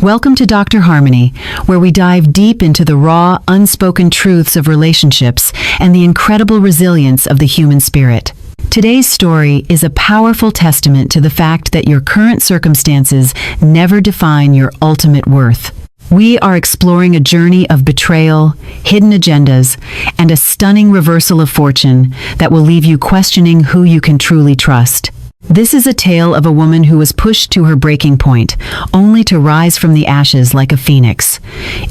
Welcome to Dr. Harmony, where we dive deep into the raw, unspoken truths of relationships and the incredible resilience of the human spirit. Today's story is a powerful testament to the fact that your current circumstances never define your ultimate worth. We are exploring a journey of betrayal, hidden agendas, and a stunning reversal of fortune that will leave you questioning who you can truly trust. This is a tale of a woman who was pushed to her breaking point, only to rise from the ashes like a phoenix.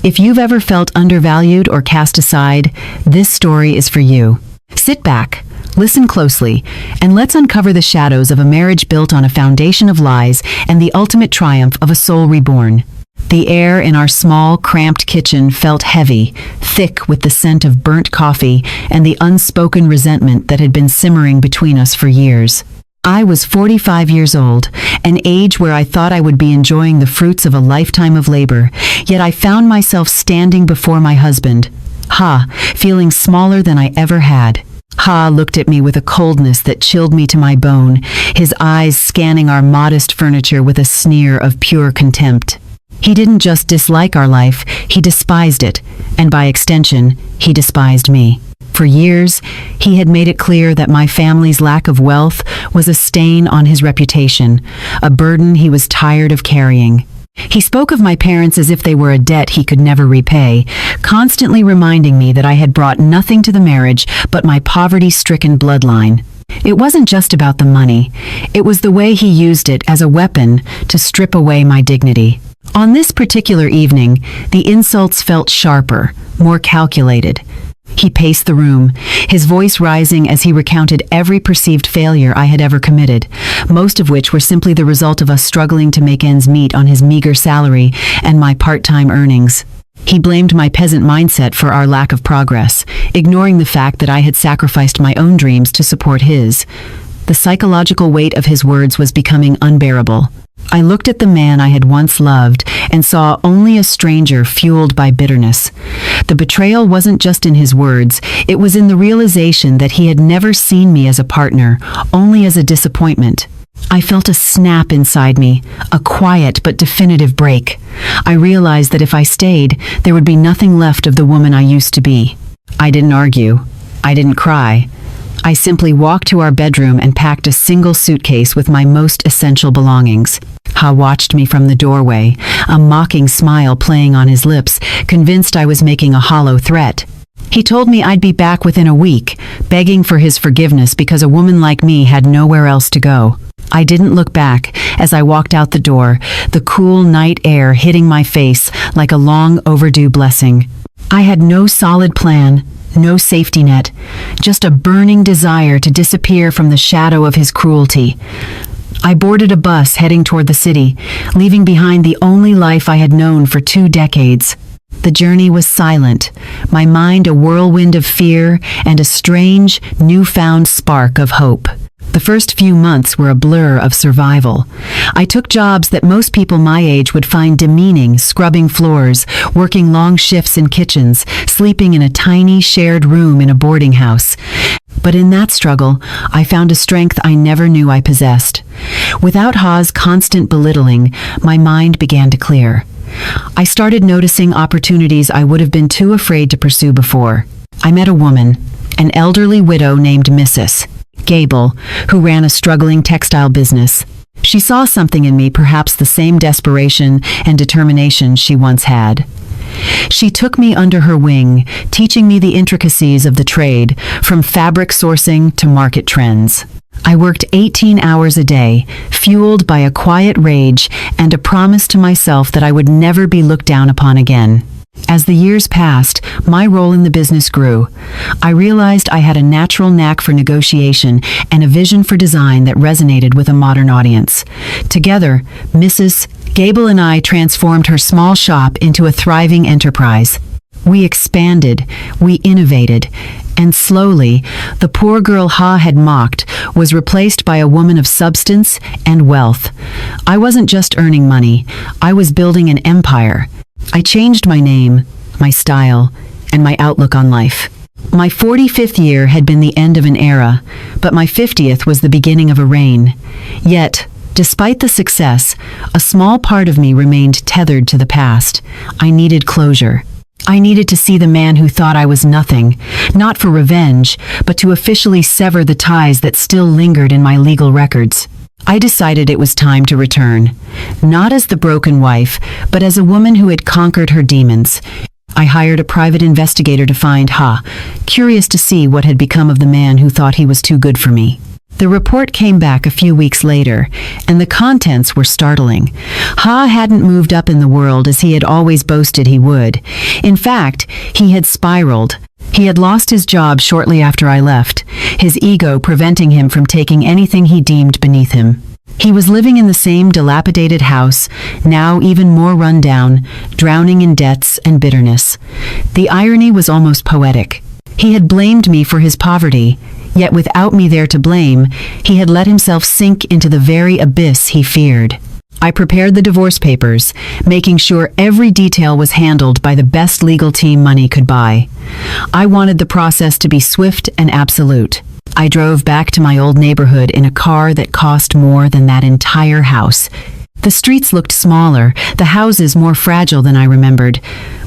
If you've ever felt undervalued or cast aside, this story is for you. Sit back, listen closely, and let's uncover the shadows of a marriage built on a foundation of lies and the ultimate triumph of a soul reborn. The air in our small, cramped kitchen felt heavy, thick with the scent of burnt coffee and the unspoken resentment that had been simmering between us for years. I was 45 years old, an age where I thought I would be enjoying the fruits of a lifetime of labor, yet I found myself standing before my husband. Feeling smaller than I ever had. Looked at me with a coldness that chilled me to my bone, his eyes scanning our modest furniture with a sneer of pure contempt. He didn't just dislike our life, he despised it, and by extension, he despised me. For years, he had made it clear that my family's lack of wealth was a stain on his reputation, a burden he was tired of carrying. He spoke of my parents as if they were a debt he could never repay, constantly reminding me that I had brought nothing to the marriage but my poverty-stricken bloodline. It wasn't just about the money, it was the way he used it as a weapon to strip away my dignity. On this particular evening, the insults felt sharper, more calculated. He paced the room, his voice rising as he recounted every perceived failure I had ever committed, most of which were simply the result of us struggling to make ends meet on his meager salary and my part-time earnings. He blamed my peasant mindset for our lack of progress, ignoring the fact that I had sacrificed my own dreams to support his. The psychological weight of his words was becoming unbearable. I looked at the man I had once loved and saw only a stranger fueled by bitterness. The betrayal wasn't just in his words, it was in the realization that he had never seen me as a partner, only as a disappointment. I felt a snap inside me, a quiet but definitive break. I realized that if I stayed, there would be nothing left of the woman I used to be. I didn't argue. I didn't cry. I simply walked to our bedroom and packed a single suitcase with my most essential belongings. Ha watched me from the doorway, a mocking smile playing on his lips, convinced I was making a hollow threat. He told me I'd be back within a week, begging for his forgiveness because a woman like me had nowhere else to go. I didn't look back as I walked out the door, the cool night air hitting my face like a long overdue blessing. I had no solid plan, no safety net, just a burning desire to disappear from the shadow of his cruelty. I boarded a bus heading toward the city, leaving behind the only life I had known for 2 decades. The journey was silent, my mind a whirlwind of fear and a strange, newfound spark of hope. The first few months were a blur of survival. I took jobs that most people my age would find demeaning, scrubbing floors, working long shifts in kitchens, sleeping in a tiny shared room in a boarding house. But in that struggle, I found a strength I never knew I possessed. Without Ha's constant belittling, my mind began to clear. I started noticing opportunities I would have been too afraid to pursue before. I met a woman, an elderly widow named Mrs. Gable, who ran a struggling textile business. She saw something in me, perhaps the same desperation and determination she once had. She took me under her wing, teaching me the intricacies of the trade, from fabric sourcing to market trends. I worked 18 hours a day, fueled by a quiet rage and a promise to myself that I would never be looked down upon again. As the years passed, my role in the business grew. I realized I had a natural knack for negotiation and a vision for design that resonated with a modern audience. Together, Mrs. Gable and I transformed her small shop into a thriving enterprise. We expanded, we innovated, and slowly, the poor girl Ha had mocked was replaced by a woman of substance and wealth. I wasn't just earning money, I was building an empire. I changed my name, my style, and my outlook on life. My 45th year had been the end of an era, but my 50th was the beginning of a reign. Yet, Despite the success, a small part of me remained tethered to the past. I needed closure. I needed to see the man who thought I was nothing, not for revenge, but to officially sever the ties that still lingered in my legal records. I decided it was time to return, not as the broken wife, but as a woman who had conquered her demons. I hired a private investigator to find Ha, curious to see what had become of the man who thought he was too good for me. The report came back a few weeks later, and the contents were startling. Ha hadn't moved up in the world as he had always boasted he would. In fact, he had spiraled. He had lost his job shortly after I left, his ego preventing him from taking anything he deemed beneath him. He was living in the same dilapidated house, now even more run down, drowning in debts and bitterness. The irony was almost poetic. He had blamed me for his poverty, yet without me there to blame, he had let himself sink into the very abyss he feared. I prepared the divorce papers, making sure every detail was handled by the best legal team money could buy. I wanted the process to be swift and absolute. I drove back to my old neighborhood in a car that cost more than that entire house. The streets looked smaller, the houses more fragile than I remembered.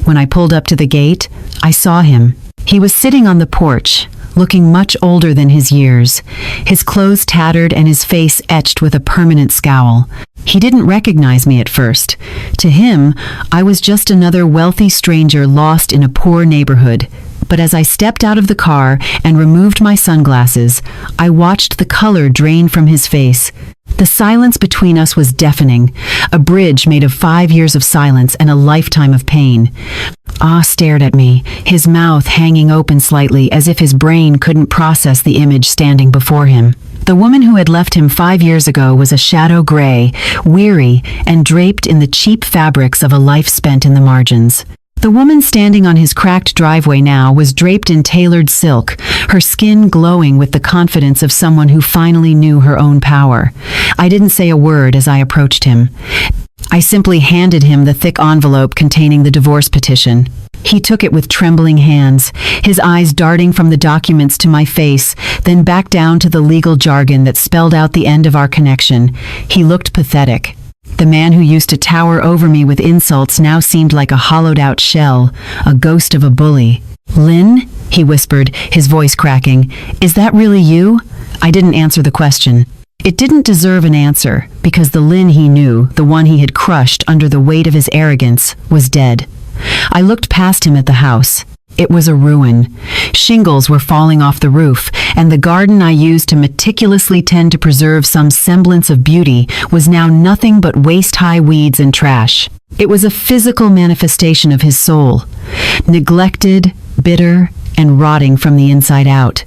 When I pulled up to the gate, I saw him. He was sitting on the porch, looking much older than his years, his clothes tattered and his face etched with a permanent scowl. He didn't recognize me at first. To him, I was just another wealthy stranger lost in a poor neighborhood. But as I stepped out of the car and removed my sunglasses, I watched the color drain from his face. The silence between us was deafening, a bridge made of 5 years of silence and a lifetime of pain. Ah stared at me, his mouth hanging open slightly as if his brain couldn't process the image standing before him. The woman who had left him 5 years ago was a shadow gray, weary, and draped in the cheap fabrics of a life spent in the margins. The woman standing on his cracked driveway now was draped in tailored silk, her skin glowing with the confidence of someone who finally knew her own power. I didn't say a word as I approached him. I simply handed him the thick envelope containing the divorce petition. He took it with trembling hands, his eyes darting from the documents to my face, then back down to the legal jargon that spelled out the end of our connection. He looked pathetic. The man who used to tower over me with insults now seemed like a hollowed-out shell, a ghost of a bully. "Lynn?" he whispered, his voice cracking. "Is that really you?" I didn't answer the question. It didn't deserve an answer, because the Lynn he knew, the one he had crushed under the weight of his arrogance, was dead. I looked past him at the house. It was a ruin. Shingles were falling off the roof, and the garden I used to meticulously tend to preserve some semblance of beauty was now nothing but waist-high weeds and trash. It was a physical manifestation of his soul, neglected, bitter, and rotting from the inside out.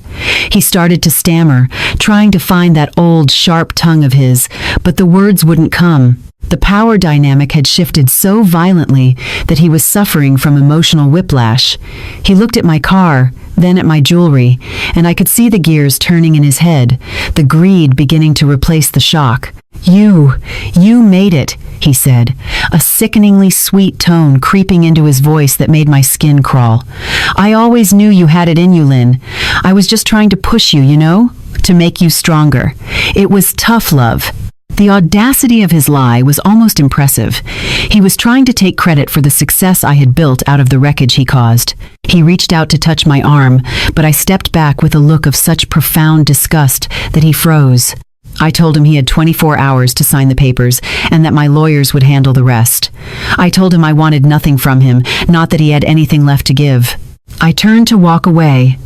He started to stammer, trying to find that old, sharp tongue of his, but the words wouldn't come. The power dynamic had shifted so violently that he was suffering from emotional whiplash. He looked at my car, then at my jewelry, and I could see the gears turning in his head, the greed beginning to replace the shock. You made it," he said, a sickeningly sweet tone creeping into his voice that made my skin crawl. "I always knew you had it in you, Lynn. I was just trying to push you, to make you stronger. It was tough love." The audacity of his lie was almost impressive. He was trying to take credit for the success I had built out of the wreckage he caused. He reached out to touch my arm, but I stepped back with a look of such profound disgust that he froze. I told him he had 24 hours to sign the papers and that my lawyers would handle the rest. I told him I wanted nothing from him, not that he had anything left to give. I turned to walk away,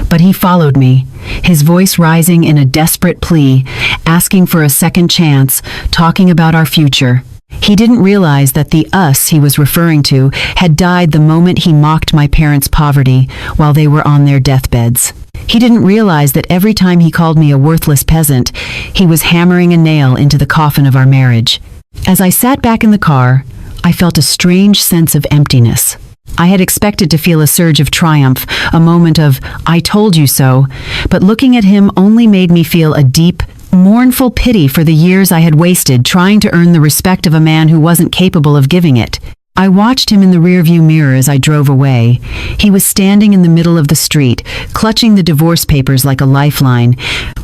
but he followed me, his voice rising in a desperate plea, asking for a second chance, talking about our future. He didn't realize that the us he was referring to had died the moment he mocked my parents' poverty while they were on their deathbeds. He didn't realize that every time he called me a worthless peasant, he was hammering a nail into the coffin of our marriage. As I sat back in the car, I felt a strange sense of emptiness. I had expected to feel a surge of triumph, a moment of, "I told you so," but looking at him only made me feel a deep, mournful pity for the years I had wasted trying to earn the respect of a man who wasn't capable of giving it. I watched him in the rearview mirror as I drove away. He was standing in the middle of the street, clutching the divorce papers like a lifeline,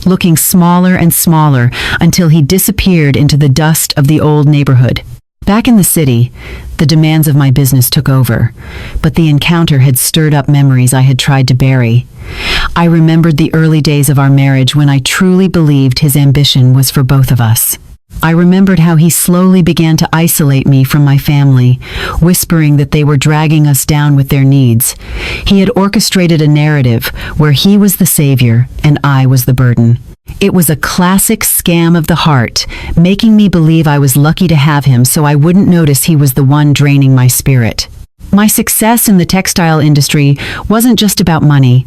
looking smaller and smaller until he disappeared into the dust of the old neighborhood. Back in the city, the demands of my business took over, but the encounter had stirred up memories I had tried to bury. I remembered the early days of our marriage when I truly believed his ambition was for both of us. I remembered how he slowly began to isolate me from my family, whispering that they were dragging us down with their needs. He had orchestrated a narrative where he was the savior and I was the burden. It was a classic scam of the heart, making me believe I was lucky to have him so I wouldn't notice he was the one draining my spirit. My success in the textile industry wasn't just about money.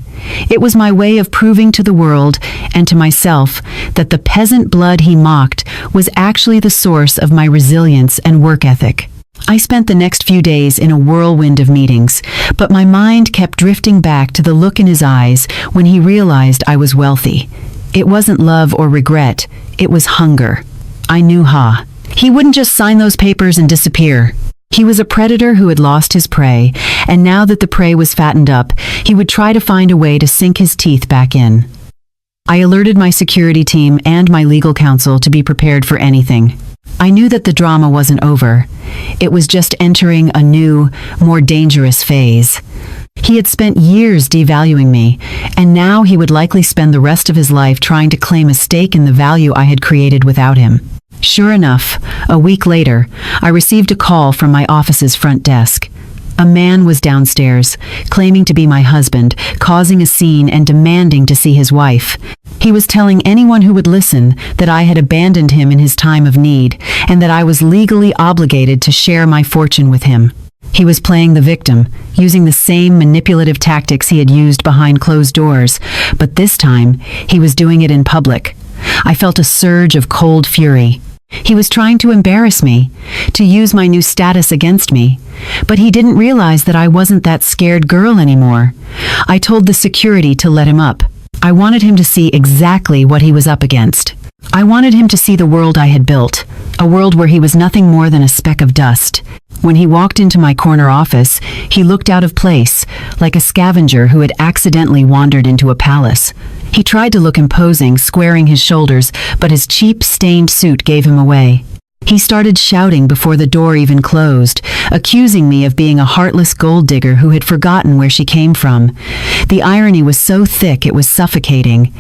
It was my way of proving to the world and to myself that the peasant blood he mocked was actually the source of my resilience and work ethic. I spent the next few days in a whirlwind of meetings, but my mind kept drifting back to the look in his eyes when he realized I was wealthy. It wasn't love or regret, it was hunger. I knew he wouldn't just sign those papers and disappear. He was a predator who had lost his prey, and now that the prey was fattened up, he would try to find a way to sink his teeth back in. I alerted my security team and my legal counsel to be prepared for anything. I knew that the drama wasn't over. It was just entering a new, more dangerous phase. He had spent years devaluing me, and now he would likely spend the rest of his life trying to claim a stake in the value I had created without him. Sure enough, a week later, I received a call from my office's front desk. A man was downstairs, claiming to be my husband, causing a scene and demanding to see his wife. He was telling anyone who would listen that I had abandoned him in his time of need, and that I was legally obligated to share my fortune with him. He was playing the victim, using the same manipulative tactics he had used behind closed doors, but this time, he was doing it in public. I felt a surge of cold fury. He was trying to embarrass me, to use my new status against me, but he didn't realize that I wasn't that scared girl anymore. I told the security to let him up. I wanted him to see exactly what he was up against. I wanted him to see the world I had built, a world where he was nothing more than a speck of dust. When he walked into my corner office, he looked out of place, like a scavenger who had accidentally wandered into a palace. He tried to look imposing, squaring his shoulders, but his cheap, stained suit gave him away. He started shouting before the door even closed, accusing me of being a heartless gold digger who had forgotten where she came from. The irony was so thick it was suffocating.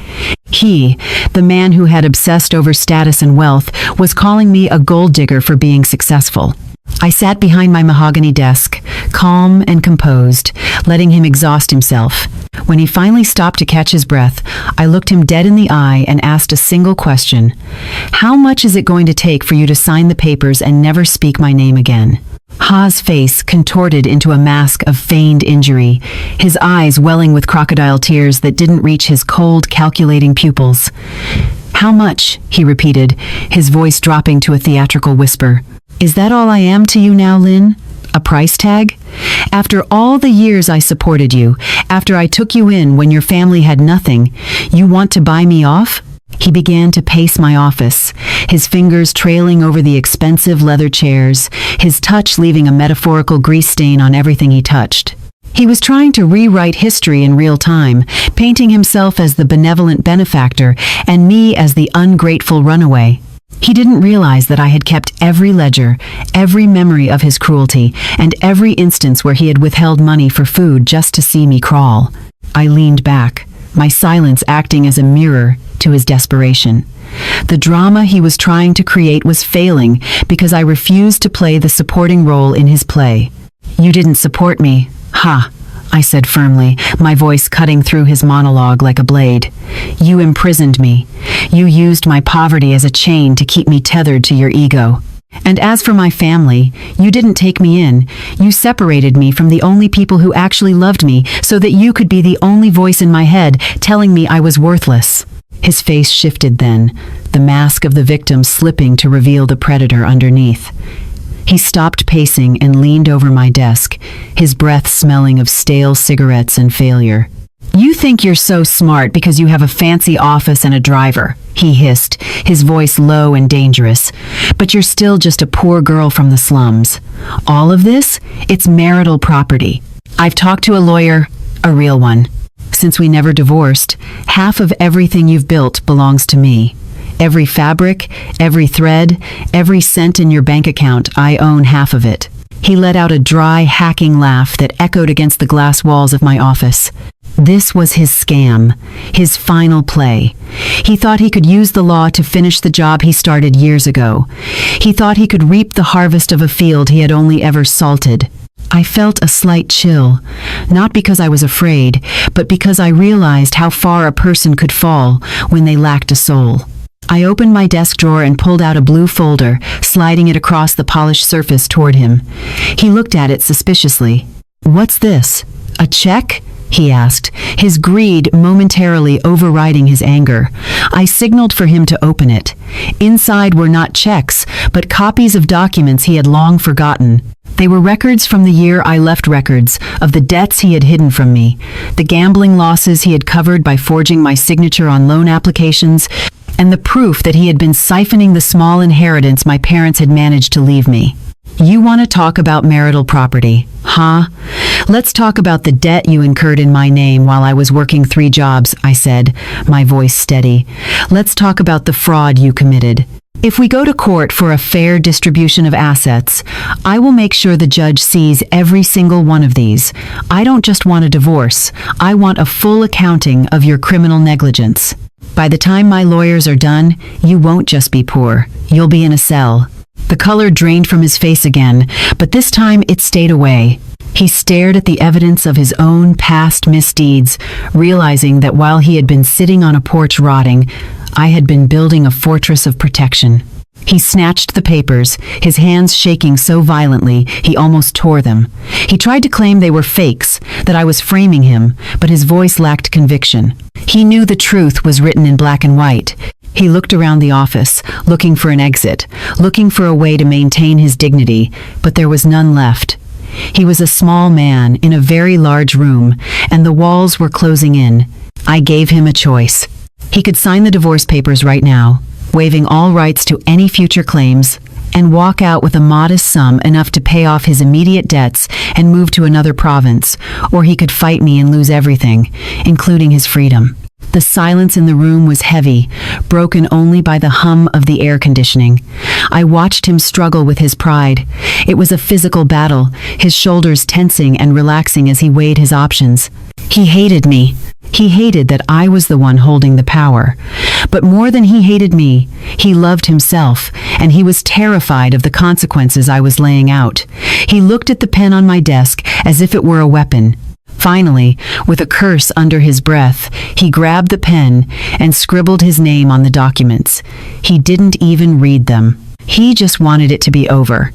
He, the man who had obsessed over status and wealth, was calling me a gold digger for being successful. I sat behind my mahogany desk, calm and composed, letting him exhaust himself. When he finally stopped to catch his breath, I looked him dead in the eye and asked a single question. How much is it going to take for you to sign the papers and never speak my name again? Ha's face contorted into a mask of feigned injury, his eyes welling with crocodile tears that didn't reach his cold, calculating pupils. How much? He repeated, his voice dropping to a theatrical whisper. Is that all I am to you now, Lynn? A price tag? After all the years I supported you, after I took you in when your family had nothing, you want to buy me off? He began to pace my office, his fingers trailing over the expensive leather chairs, his touch leaving a metaphorical grease stain on everything he touched. He was trying to rewrite history in real time, painting himself as the benevolent benefactor and me as the ungrateful runaway. He didn't realize that I had kept every ledger, every memory of his cruelty, and every instance where he had withheld money for food just to see me crawl. I leaned back, my silence acting as a mirror to his desperation. The drama he was trying to create was failing because I refused to play the supporting role in his play. You didn't support me. Ha! I said firmly, my voice cutting through his monologue like a blade. You imprisoned me. You used my poverty as a chain to keep me tethered to your ego. And as for my family, you didn't take me in. You separated me from the only people who actually loved me so that you could be the only voice in my head telling me I was worthless. His face shifted then, the mask of the victim slipping to reveal the predator underneath. He stopped pacing and leaned over my desk, his breath smelling of stale cigarettes and failure. "You think you're so smart because you have a fancy office and a driver," he hissed, his voice low and dangerous. "But you're still just a poor girl from the slums. All of this? It's marital property. I've talked to a lawyer, a real one. Since we never divorced, half of everything you've built belongs to me. Every fabric, every thread, every cent in your bank account, I own half of it." He let out a dry, hacking laugh that echoed against the glass walls of my office. This was his scam, his final play. He thought he could use the law to finish the job he started years ago. He thought he could reap the harvest of a field he had only ever salted. I felt a slight chill, not because I was afraid, but because I realized how far a person could fall when they lacked a soul. I opened my desk drawer and pulled out a blue folder, sliding it across the polished surface toward him. He looked at it suspiciously. "What's this? A check?" he asked, his greed momentarily overriding his anger. I signaled for him to open it. Inside were not checks, but copies of documents he had long forgotten. They were records from the year I left, records of the debts he had hidden from me, the gambling losses he had covered by forging my signature on loan applications, and the proof that he had been siphoning the small inheritance my parents had managed to leave me. "You want to talk about marital property, huh? Let's talk about the debt you incurred in my name while I was working 3 jobs, I said, my voice steady. "Let's talk about the fraud you committed. If we go to court for a fair distribution of assets, I will make sure the judge sees every single one of these. I don't just want a divorce. I want a full accounting of your criminal negligence. By the time my lawyers are done, you won't just be poor. You'll be in a cell." The color drained from his face again, but this time it stayed away. He stared at the evidence of his own past misdeeds, realizing that while he had been sitting on a porch rotting, I had been building a fortress of protection. He snatched the papers, his hands shaking so violently he almost tore them. He tried to claim they were fakes, that I was framing him, but his voice lacked conviction. He knew the truth was written in black and white. He looked around the office, looking for an exit, looking for a way to maintain his dignity, but there was none left. He was a small man in a very large room, and the walls were closing in. I gave him a choice. He could sign the divorce papers right now, waiving all rights to any future claims, and walk out with a modest sum enough to pay off his immediate debts and move to another province, or he could fight me and lose everything, including his freedom. The silence in the room was heavy, broken only by the hum of the air conditioning. I watched him struggle with his pride. It was a physical battle, his shoulders tensing and relaxing as he weighed his options. He hated me. He hated that I was the one holding the power. But more than he hated me, he loved himself, and he was terrified of the consequences I was laying out. He looked at the pen on my desk as if it were a weapon. Finally, with a curse under his breath, he grabbed the pen and scribbled his name on the documents. He didn't even read them. He just wanted it to be over.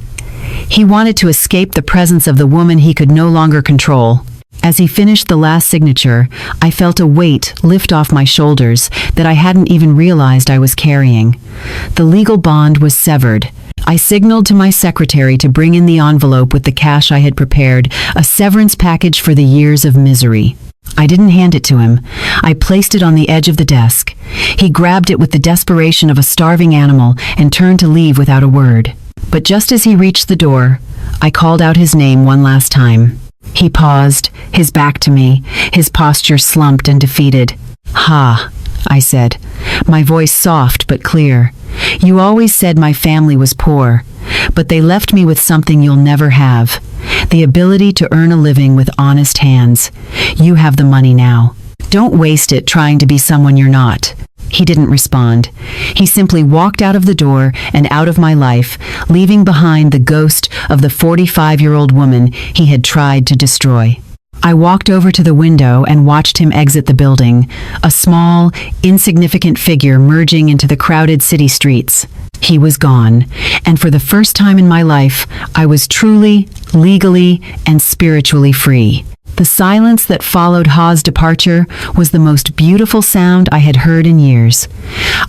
He wanted to escape the presence of the woman he could no longer control. As he finished the last signature, I felt a weight lift off my shoulders that I hadn't even realized I was carrying. The legal bond was severed. I signaled to my secretary to bring in the envelope with the cash I had prepared, a severance package for the years of misery. I didn't hand it to him. I placed it on the edge of the desk. He grabbed it with the desperation of a starving animal and turned to leave without a word. But just as he reached the door, I called out his name one last time. He paused, his back to me, his posture slumped and defeated. "Ha," I said, my voice soft but clear. "You always said my family was poor, but they left me with something you'll never have. The ability to earn a living with honest hands. You have the money now. Don't waste it trying to be someone you're not." He didn't respond. He simply walked out of the door and out of my life, leaving behind the ghost of the 45-year-old woman he had tried to destroy. I walked over to the window and watched him exit the building, a small, insignificant figure merging into the crowded city streets. He was gone, and for the first time in my life, I was truly, legally, and spiritually free. The silence that followed Ha's departure was the most beautiful sound I had heard in years.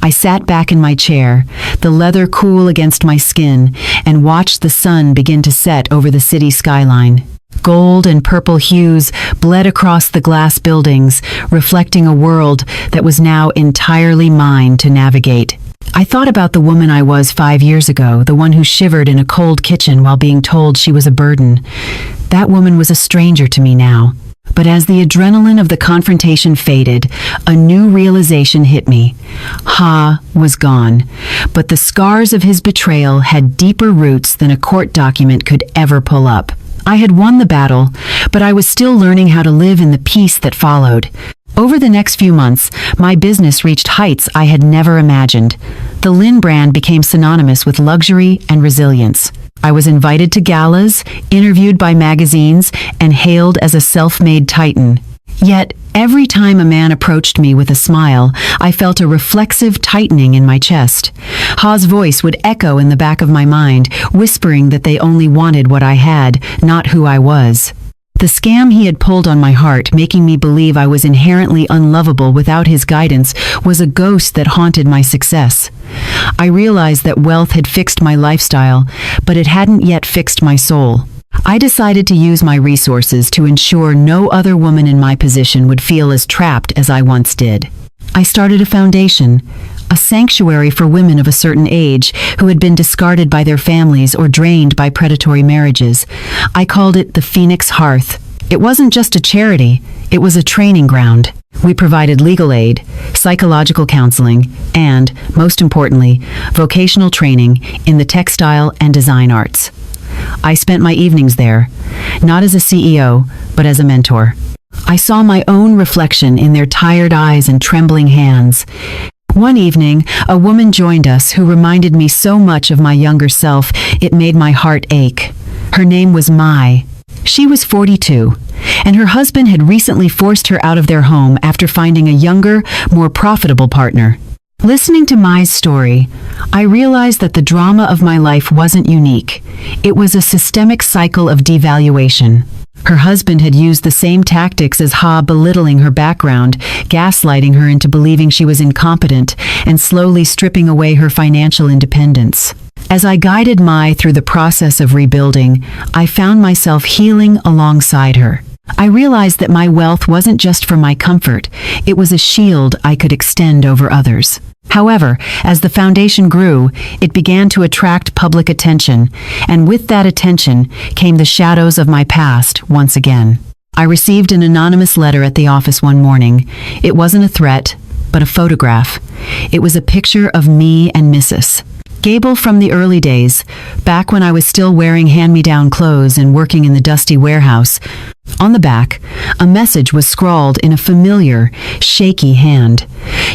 I sat back in my chair, the leather cool against my skin, and watched the sun begin to set over the city skyline. Gold and purple hues bled across the glass buildings, reflecting a world that was now entirely mine to navigate. I thought about the woman I was 5 years ago, the one who shivered in a cold kitchen while being told she was a burden. That woman was a stranger to me now. But as the adrenaline of the confrontation faded, a new realization hit me. Ha was gone, but the scars of his betrayal had deeper roots than a court document could ever pull up. I had won the battle, but I was still learning how to live in the peace that followed. Over the next few months, my business reached heights I had never imagined. The Lynn brand became synonymous with luxury and resilience. I was invited to galas, interviewed by magazines, and hailed as a self-made titan. Yet, every time a man approached me with a smile, I felt a reflexive tightening in my chest. Ha's voice would echo in the back of my mind, whispering that they only wanted what I had, not who I was. The scam he had pulled on my heart, making me believe I was inherently unlovable without his guidance, was a ghost that haunted my success. I realized that wealth had fixed my lifestyle, but it hadn't yet fixed my soul. I decided to use my resources to ensure no other woman in my position would feel as trapped as I once did. I started a foundation, a sanctuary for women of a certain age who had been discarded by their families or drained by predatory marriages. I called it the Phoenix Hearth. It wasn't just a charity, it was a training ground. We provided legal aid, psychological counseling, and, most importantly, vocational training in the textile and design arts. I spent my evenings there, not as a CEO, but as a mentor. I saw my own reflection in their tired eyes and trembling hands. One evening, a woman joined us who reminded me so much of my younger self, it made my heart ache. Her name was Mai. She was 42, and her husband had recently forced her out of their home after finding a younger, more profitable partner. Listening to Mai's story, I realized that the drama of my life wasn't unique. It was a systemic cycle of devaluation. Her husband had used the same tactics as Ha, belittling her background, gaslighting her into believing she was incompetent, and slowly stripping away her financial independence. As I guided Mai through the process of rebuilding, I found myself healing alongside her. I realized that my wealth wasn't just for my comfort, it was a shield I could extend over others. However, as the foundation grew, it began to attract public attention, and with that attention came the shadows of my past once again. I received an anonymous letter at the office one morning. It wasn't a threat, but a photograph. It was a picture of me and Mrs. Gable from the early days, back when I was still wearing hand-me-down clothes and working in the dusty warehouse. On the back, a message was scrawled in a familiar, shaky hand.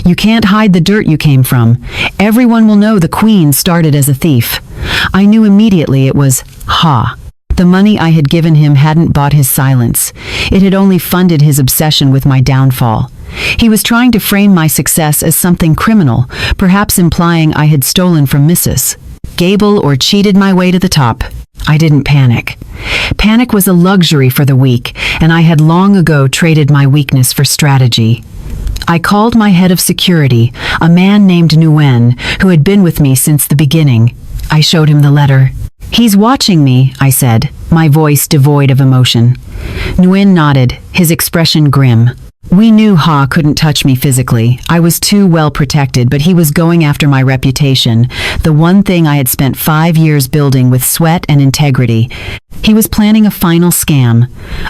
"You can't hide the dirt you came from. Everyone will know the Queen started as a thief." I knew immediately it was Ha. The money I had given him hadn't bought his silence. It had only funded his obsession with my downfall. He was trying to frame my success as something criminal, perhaps implying I had stolen from Mrs. Gable or cheated my way to the top. I didn't panic. Panic was a luxury for the weak, and I had long ago traded my weakness for strategy. I called my head of security, a man named Nguyen, who had been with me since the beginning. I showed him the letter. "He's watching me," I said, my voice devoid of emotion. Nguyen nodded, his expression grim. We knew Ha couldn't touch me physically. I was too well protected, but he was going after my reputation, the one thing I had spent 5 years building with sweat and integrity. He was planning a final scam,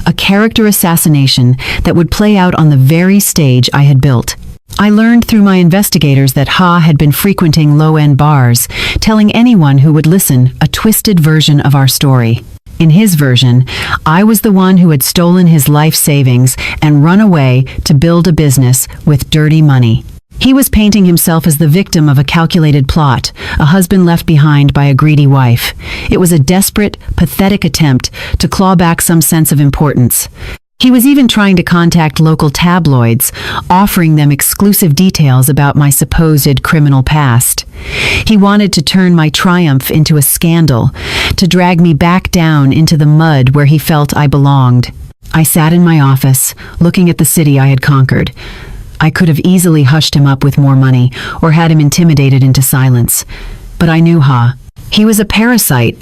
a character assassination that would play out on the very stage I had built. I learned through my investigators that Ha had been frequenting low-end bars, telling anyone who would listen a twisted version of our story. In his version, I was the one who had stolen his life savings and run away to build a business with dirty money. He was painting himself as the victim of a calculated plot, a husband left behind by a greedy wife. It was a desperate, pathetic attempt to claw back some sense of importance. He was even trying to contact local tabloids, offering them exclusive details about my supposed criminal past. He wanted to turn my triumph into a scandal, to drag me back down into the mud where he felt I belonged. I sat in my office, looking at the city I had conquered. I could have easily hushed him up with more money, or had him intimidated into silence. But I knew Ha. He was a parasite.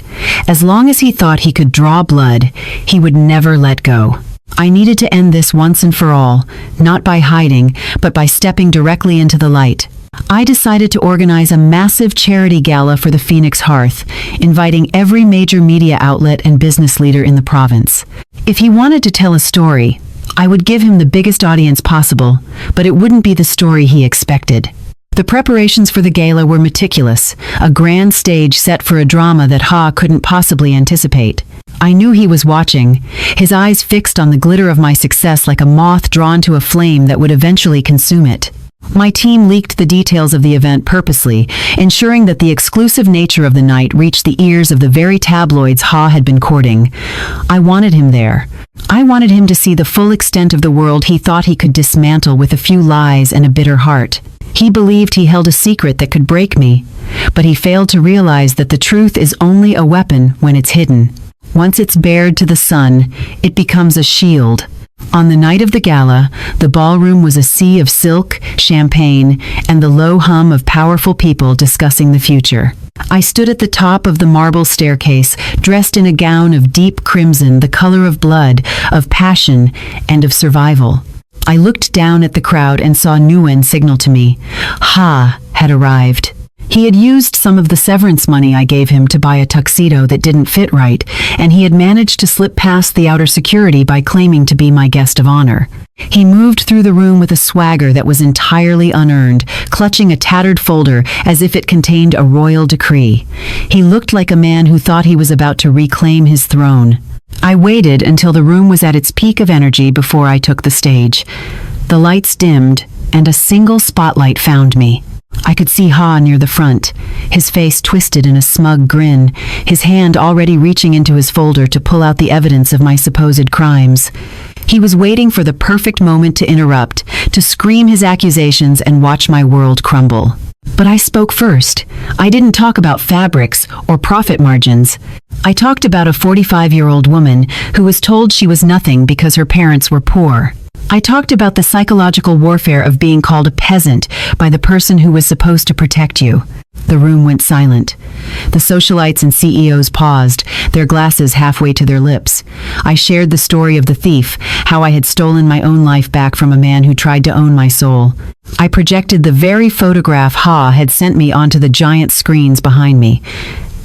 As long as he thought he could draw blood, he would never let go. I needed to end this once and for all, not by hiding, but by stepping directly into the light. I decided to organize a massive charity gala for the Phoenix Hearth, inviting every major media outlet and business leader in the province. If he wanted to tell a story, I would give him the biggest audience possible, but it wouldn't be the story he expected. The preparations for the gala were meticulous, a grand stage set for a drama that Ha couldn't possibly anticipate. I knew he was watching, his eyes fixed on the glitter of my success like a moth drawn to a flame that would eventually consume it. My team leaked the details of the event purposely, ensuring that the exclusive nature of the night reached the ears of the very tabloids Ha had been courting. I wanted him there. I wanted him to see the full extent of the world he thought he could dismantle with a few lies and a bitter heart. He believed he held a secret that could break me, but he failed to realize that the truth is only a weapon when it's hidden. Once it's bared to the sun, it becomes a shield. On the night of the gala, the ballroom was a sea of silk, champagne, and the low hum of powerful people discussing the future. I stood at the top of the marble staircase, dressed in a gown of deep crimson, the color of blood, of passion, and of survival. I looked down at the crowd and saw Nguyen signal to me. Ha had arrived. He had used some of the severance money I gave him to buy a tuxedo that didn't fit right, and he had managed to slip past the outer security by claiming to be my guest of honor. He moved through the room with a swagger that was entirely unearned, clutching a tattered folder as if it contained a royal decree. He looked like a man who thought he was about to reclaim his throne. I waited until the room was at its peak of energy before I took the stage. The lights dimmed, and a single spotlight found me. I could see Ha near the front, his face twisted in a smug grin, his hand already reaching into his folder to pull out the evidence of my supposed crimes. He was waiting for the perfect moment to interrupt, to scream his accusations and watch my world crumble. But I spoke first. I didn't talk about fabrics or profit margins. I talked about a 45-year-old woman who was told she was nothing because her parents were poor. I talked about the psychological warfare of being called a peasant by the person who was supposed to protect you. The room went silent. The socialites and CEOs paused, their glasses halfway to their lips. I shared the story of the thief, how I had stolen my own life back from a man who tried to own my soul. I projected the very photograph Ha had sent me onto the giant screens behind me.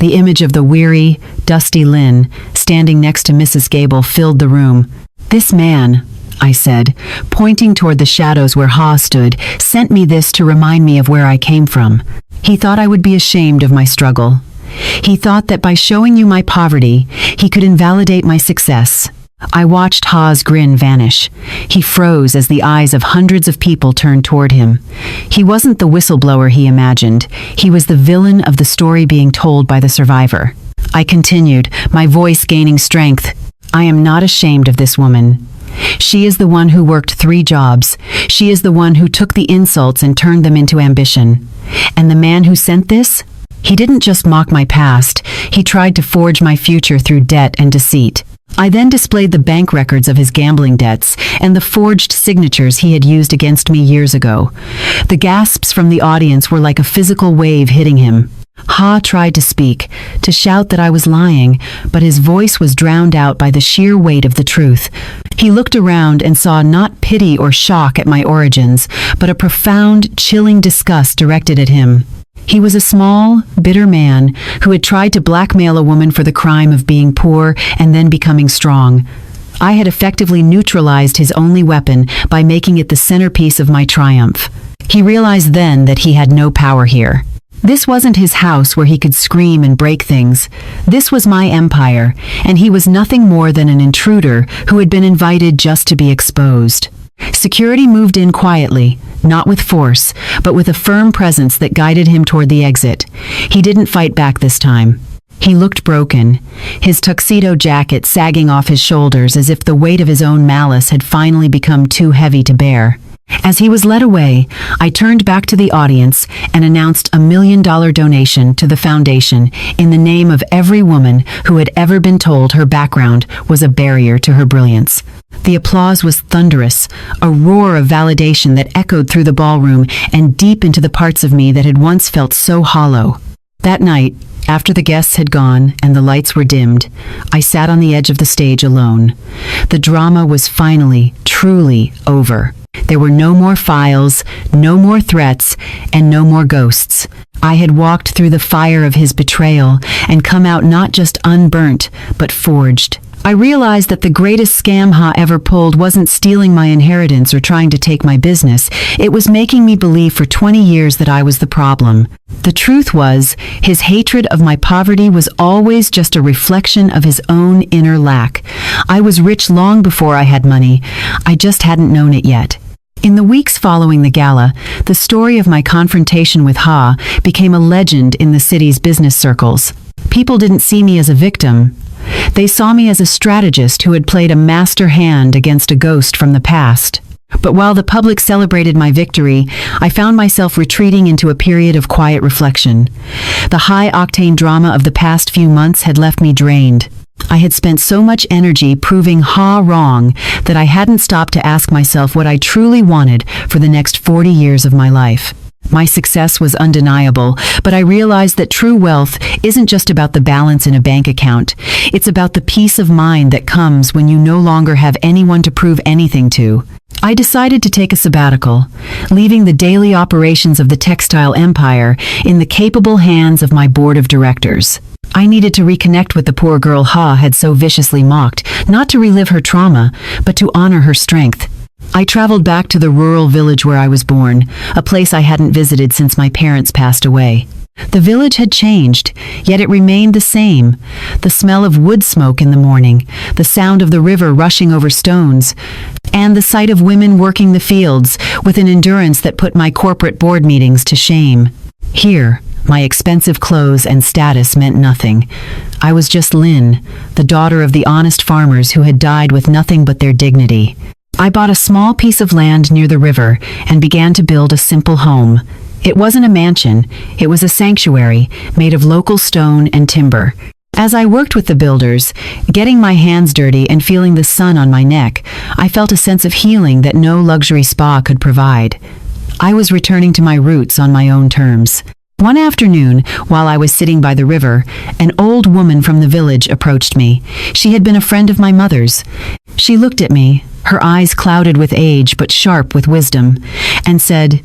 The image of the weary, dusty Lynn, standing next to Mrs. Gable, filled the room. "This man," I said, pointing toward the shadows where Ha stood, "sent me this to remind me of where I came from. He thought I would be ashamed of my struggle. He thought that by showing you my poverty, he could invalidate my success." I watched Ha's grin vanish. He froze as the eyes of hundreds of people turned toward him. He wasn't the whistleblower he imagined. He was the villain of the story being told by the survivor. I continued, my voice gaining strength. "I am not ashamed of this woman. She is the one who worked 3 jobs. She is the one who took the insults and turned them into ambition. And the man who sent this? He didn't just mock my past. He tried to forge my future through debt and deceit." I then displayed the bank records of his gambling debts and the forged signatures he had used against me years ago. The gasps from the audience were like a physical wave hitting him. Ha tried to speak, to shout that I was lying, but his voice was drowned out by the sheer weight of the truth. He looked around and saw not pity or shock at my origins, but a profound, chilling disgust directed at him. He was a small, bitter man who had tried to blackmail a woman for the crime of being poor and then becoming strong. I had effectively neutralized his only weapon by making it the centerpiece of my triumph. He realized then that he had no power here. This wasn't his house where he could scream and break things. This was my empire, and he was nothing more than an intruder who had been invited just to be exposed. Security moved in quietly, not with force, but with a firm presence that guided him toward the exit. He didn't fight back this time. He looked broken, his tuxedo jacket sagging off his shoulders as if the weight of his own malice had finally become too heavy to bear. As he was led away, I turned back to the audience and announced a $1 million donation to the foundation in the name of every woman who had ever been told her background was a barrier to her brilliance. The applause was thunderous, a roar of validation that echoed through the ballroom and deep into the parts of me that had once felt so hollow. That night, after the guests had gone and the lights were dimmed, I sat on the edge of the stage alone. The drama was finally, truly over. There were no more files, no more threats, and no more ghosts. I had walked through the fire of his betrayal and come out not just unburnt, but forged. I realized that the greatest scam Ha ever pulled wasn't stealing my inheritance or trying to take my business. It was making me believe for 20 years that I was the problem. The truth was, his hatred of my poverty was always just a reflection of his own inner lack. I was rich long before I had money. I just hadn't known it yet. In the weeks following the gala, the story of my confrontation with Ha became a legend in the city's business circles. People didn't see me as a victim. They saw me as a strategist who had played a master hand against a ghost from the past. But while the public celebrated my victory, I found myself retreating into a period of quiet reflection. The high-octane drama of the past few months had left me drained. I had spent so much energy proving Ha wrong that I hadn't stopped to ask myself what I truly wanted for the next 40 years of my life. My success was undeniable, but I realized that true wealth isn't just about the balance in a bank account. It's about the peace of mind that comes when you no longer have anyone to prove anything to. I decided to take a sabbatical, leaving the daily operations of the textile empire in the capable hands of my board of directors. I needed to reconnect with the poor girl Ha had so viciously mocked, not to relive her trauma, but to honor her strength. I traveled back to the rural village where I was born, a place I hadn't visited since my parents passed away. The village had changed, yet it remained the same. The smell of wood smoke in the morning, the sound of the river rushing over stones, and the sight of women working the fields with an endurance that put my corporate board meetings to shame. Here, my expensive clothes and status meant nothing. I was just Lynn, the daughter of the honest farmers who had died with nothing but their dignity. I bought a small piece of land near the river and began to build a simple home. It wasn't a mansion, it was a sanctuary made of local stone and timber. As I worked with the builders, getting my hands dirty and feeling the sun on my neck, I felt a sense of healing that no luxury spa could provide. I was returning to my roots on my own terms. One afternoon, while I was sitting by the river, an old woman from the village approached me. She had been a friend of my mother's. She looked at me, her eyes clouded with age but sharp with wisdom, and said,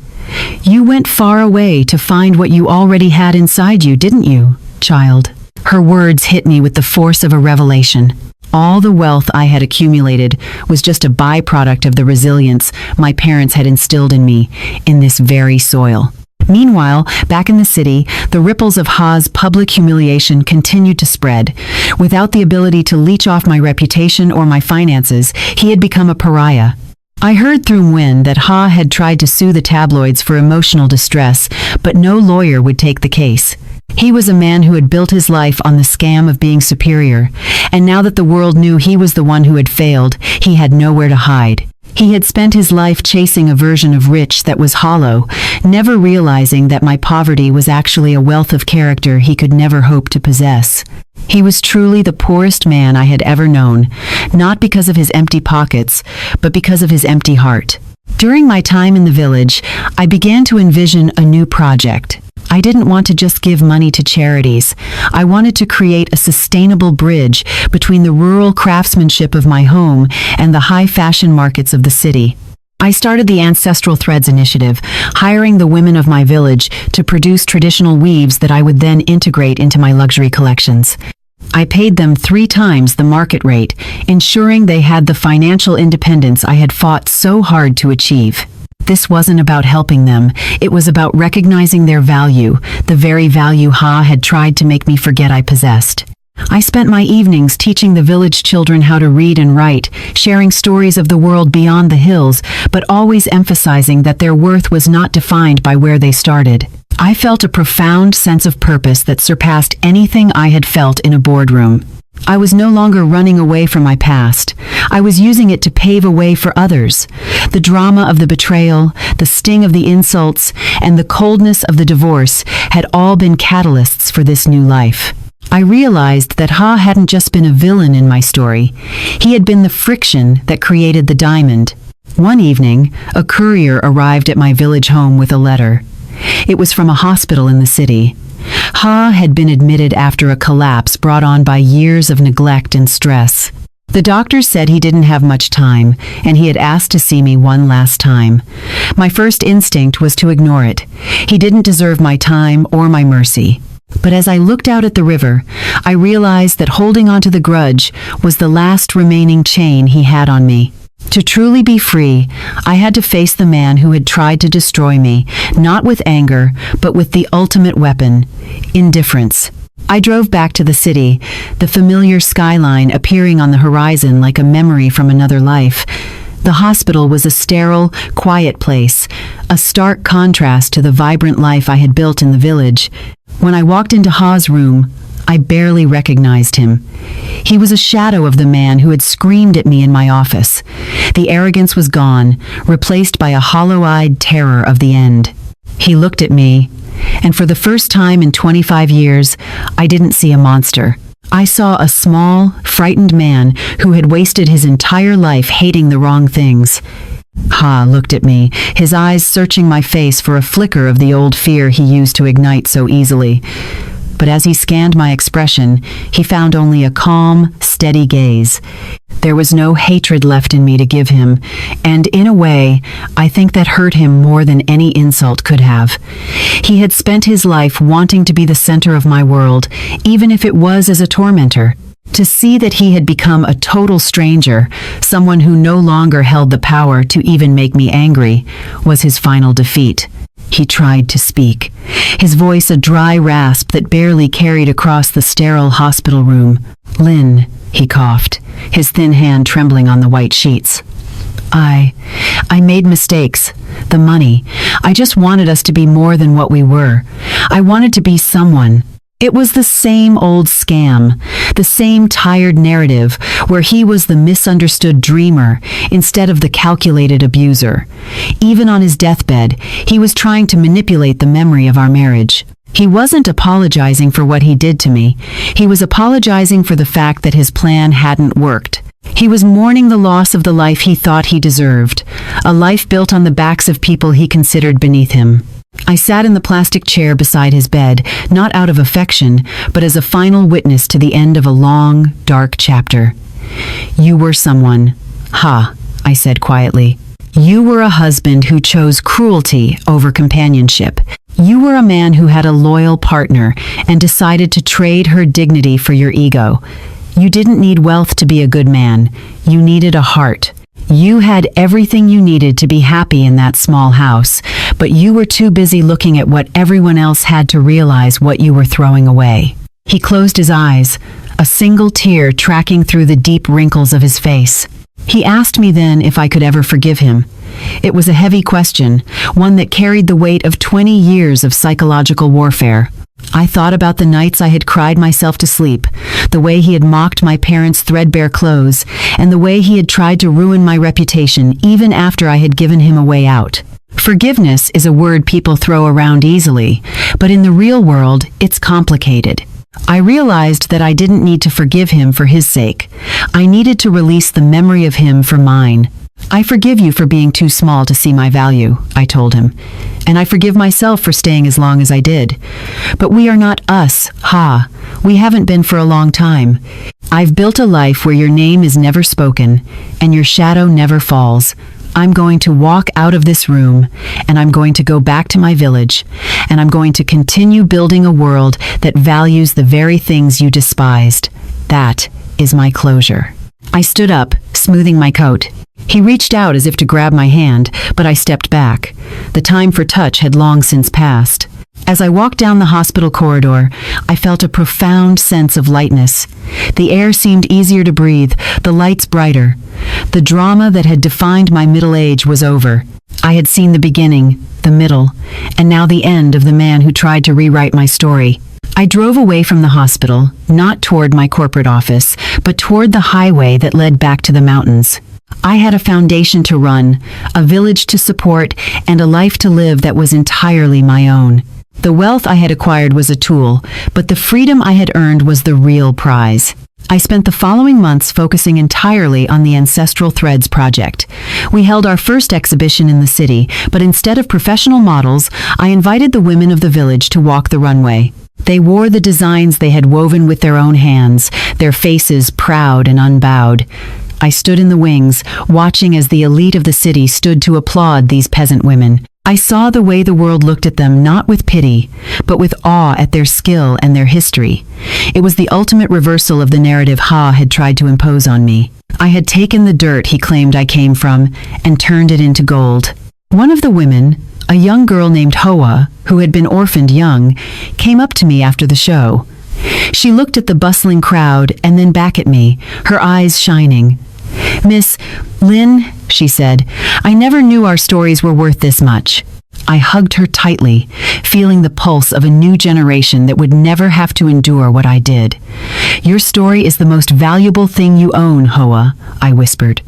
"You went far away to find what you already had inside you, didn't you, child?" Her words hit me with the force of a revelation. All the wealth I had accumulated was just a byproduct of the resilience my parents had instilled in me in this very soil. Meanwhile, back in the city, the ripples of Ha's public humiliation continued to spread. Without the ability to leech off my reputation or my finances, he had become a pariah. I heard through wind that Ha had tried to sue the tabloids for emotional distress, but no lawyer would take the case. He was a man who had built his life on the scam of being superior, and now that the world knew he was the one who had failed, he had nowhere to hide. He had spent his life chasing a version of rich that was hollow, never realizing that my poverty was actually a wealth of character he could never hope to possess. He was truly the poorest man I had ever known, not because of his empty pockets, but because of his empty heart. During my time in the village, I began to envision a new project. I didn't want to just give money to charities. I wanted to create a sustainable bridge between the rural craftsmanship of my home and the high fashion markets of the city. I started the Ancestral Threads initiative, hiring the women of my village to produce traditional weaves that I would then integrate into my luxury collections. I paid them 3 times the market rate, ensuring they had the financial independence I had fought so hard to achieve. This wasn't about helping them, it was about recognizing their value, the very value Ha had tried to make me forget I possessed. I spent my evenings teaching the village children how to read and write, sharing stories of the world beyond the hills, but always emphasizing that their worth was not defined by where they started. I felt a profound sense of purpose that surpassed anything I had felt in a boardroom. I was no longer running away from my past. I was using it to pave a way for others. The drama of the betrayal, the sting of the insults, and the coldness of the divorce had all been catalysts for this new life. I realized that Ha hadn't just been a villain in my story. He had been the friction that created the diamond. One evening, a courier arrived at my village home with a letter. It was from a hospital in the city. Ha had been admitted after a collapse brought on by years of neglect and stress. The doctors said he didn't have much time, and he had asked to see me one last time. My first instinct was to ignore it. He didn't deserve my time or my mercy. But as I looked out at the river, I realized that holding onto the grudge was the last remaining chain he had on me. To truly be free, I had to face the man who had tried to destroy me, not with anger, but with the ultimate weapon, indifference. I drove back to the city, the familiar skyline appearing on the horizon like a memory from another life. The hospital was a sterile, quiet place, a stark contrast to the vibrant life I had built in the village. When I walked into Ha's room, I barely recognized him. He was a shadow of the man who had screamed at me in my office. The arrogance was gone, replaced by a hollow-eyed terror of the end. He looked at me, and for the first time in 25 years, I didn't see a monster. I saw a small, frightened man who had wasted his entire life hating the wrong things. Ha looked at me, his eyes searching my face for a flicker of the old fear he used to ignite so easily. But as he scanned my expression, he found only a calm, steady gaze. There was no hatred left in me to give him, and in a way, I think that hurt him more than any insult could have. He had spent his life wanting to be the center of my world, even if it was as a tormentor. To see that he had become a total stranger, someone who no longer held the power to even make me angry, was his final defeat. He tried to speak, his voice a dry rasp that barely carried across the sterile hospital room. "Lynn," he coughed, his thin hand trembling on the white sheets. I made mistakes. The money. I just wanted us to be more than what we were. I wanted to be someone. It was the same old scam, the same tired narrative where he was the misunderstood dreamer instead of the calculated abuser. Even on his deathbed, he was trying to manipulate the memory of our marriage. He wasn't apologizing for what he did to me. He was apologizing for the fact that his plan hadn't worked. He was mourning the loss of the life he thought he deserved, a life built on the backs of people he considered beneath him. I sat in the plastic chair beside his bed, not out of affection, but as a final witness to the end of a long, dark chapter. "You were someone." "Ha," I said quietly. "You were a husband who chose cruelty over companionship. You were a man who had a loyal partner and decided to trade her dignity for your ego. You didn't need wealth to be a good man. You needed a heart. You had everything you needed to be happy in that small house, but you were too busy looking at what everyone else had to realize what you were throwing away." He closed his eyes, a single tear tracking through the deep wrinkles of his face. He asked me then if I could ever forgive him. It was a heavy question, one that carried the weight of 20 years of psychological warfare. I thought about the nights I had cried myself to sleep, the way he had mocked my parents' threadbare clothes, and the way he had tried to ruin my reputation even after I had given him a way out. Forgiveness is a word people throw around easily, but in the real world, it's complicated. I realized that I didn't need to forgive him for his sake. I needed to release the memory of him for mine. "I forgive you for being too small to see my value," I told him. "And I forgive myself for staying as long as I did. But we are not us, Ha. We haven't been for a long time. I've built a life where your name is never spoken, and your shadow never falls. I'm going to walk out of this room, and I'm going to go back to my village, and I'm going to continue building a world that values the very things you despised. That is my closure." I stood up, smoothing my coat. He reached out as if to grab my hand, but I stepped back. The time for touch had long since passed. As I walked down the hospital corridor, I felt a profound sense of lightness. The air seemed easier to breathe, the lights brighter. The drama that had defined my middle age was over. I had seen the beginning, the middle, and now the end of the man who tried to rewrite my story. I drove away from the hospital, not toward my corporate office, but toward the highway that led back to the mountains. I had a foundation to run, a village to support, and a life to live that was entirely my own. The wealth I had acquired was a tool, but the freedom I had earned was the real prize. I spent the following months focusing entirely on the Ancestral Threads project. We held our first exhibition in the city, but instead of professional models, I invited the women of the village to walk the runway. They wore the designs they had woven with their own hands, their faces proud and unbowed. I stood in the wings, watching as the elite of the city stood to applaud these peasant women. I saw the way the world looked at them not with pity, but with awe at their skill and their history. It was the ultimate reversal of the narrative Ha had tried to impose on me. I had taken the dirt he claimed I came from and turned it into gold. One of the women, a young girl named Hoa, who had been orphaned young, came up to me after the show. She looked at the bustling crowd and then back at me, her eyes shining. "Miss Lin," she said, "I never knew our stories were worth this much." I hugged her tightly, feeling the pulse of a new generation that would never have to endure what I did. "Your story is the most valuable thing you own, Hoa," I whispered.